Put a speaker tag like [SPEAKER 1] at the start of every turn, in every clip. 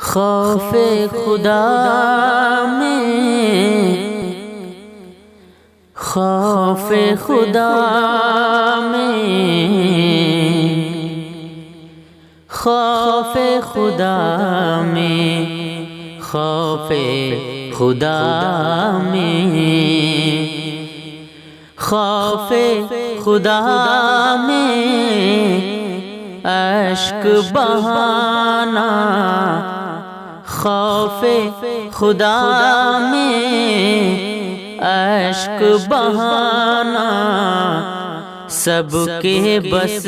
[SPEAKER 1] خوف خدا میں، خوف خدا میں، خوف خدا میں، خوف خدا میں، خوف خدا میں اشک بہانا، خوف خدا میں اشک بہانا، سب کے بس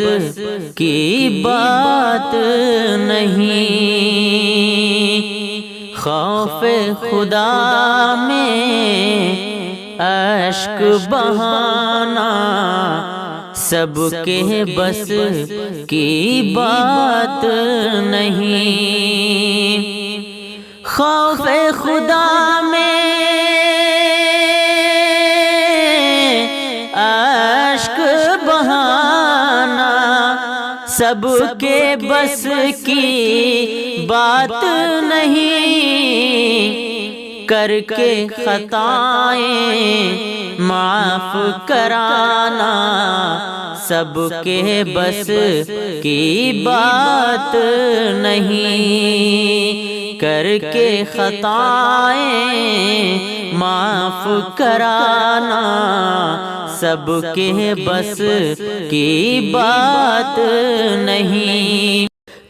[SPEAKER 1] کی بات نہیں، خوف خدا میں اشک بہانا، سب کے بس کی بات نہیں، خوف خدا میں اشک بہانا، سب کے بس کی بات نہیں، کر کے خطائیں معاف کرانا، سب کے بس کی بات نہیں، کر کے خطائیں معاف کرانا، سب کے بس کی بات نہیں،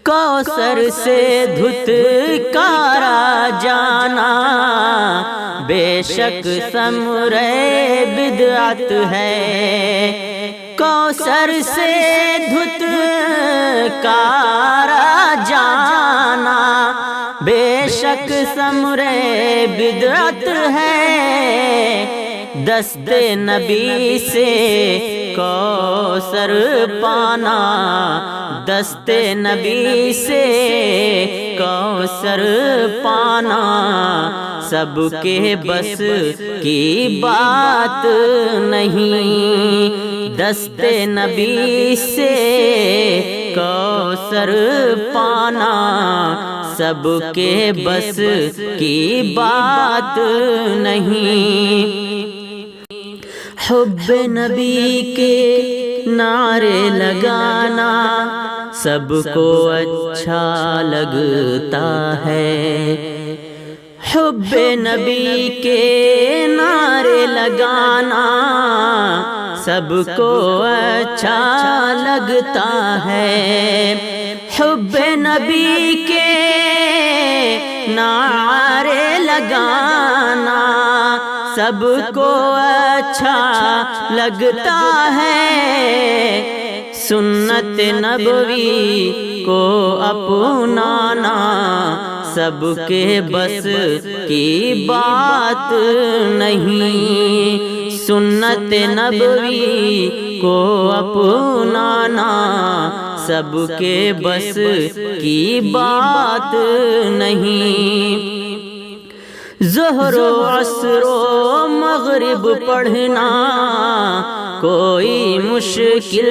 [SPEAKER 1] کوثر سے دھتکارا جانا بے شک ثمرِ بدعت ہے، کوثر سے دھتکارا جانا بے شک ثمرِ بدعت ہے، دست نبی سے کوثر پانا، دست نبی سے کوثر پانا، سب کے بس کی بات نہیں، دست نبی سے کوثر پانا، سب کے بس کی بات نہیں، حب نبی کے نعرے لگانا سب کو اچھا لگتا ہے، حب نبی کے نعرے لگانا سب کو اچھا لگتا ہے، حب نبی کے نعرے لگانا سب کو اچھا لگتا ہے، سنت نبوی کو اپنانا سب کے بس کی بات نہیں، سنت نبوی کو اپنانا سب کے بس کی بات نہیں، ظہر و عصر و مغرب پڑھنا کوئی مشکل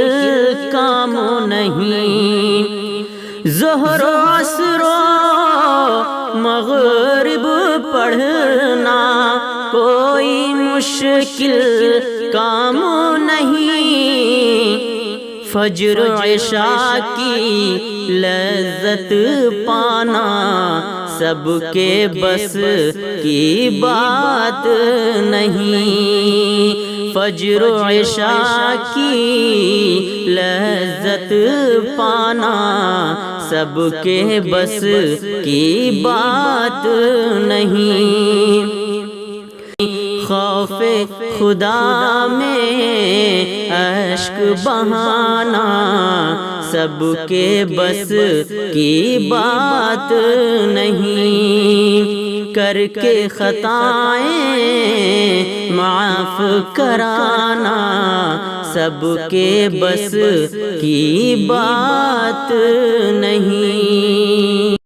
[SPEAKER 1] کام نہیں، ظہر و عصر و مغرب پڑھنا کوئی مشکل کام نہیں، فجر عشاء کی لذت پانا سب کے بس کی بات نہیں، فجر عشاء کی لذت پانا سب کے بس کی بات نہیں، خوف خدا میں اشک بہانا سب کے بس کی بات نہیں، کر کے خطائیں معاف کرانا سب کے بس کی بات نہیں۔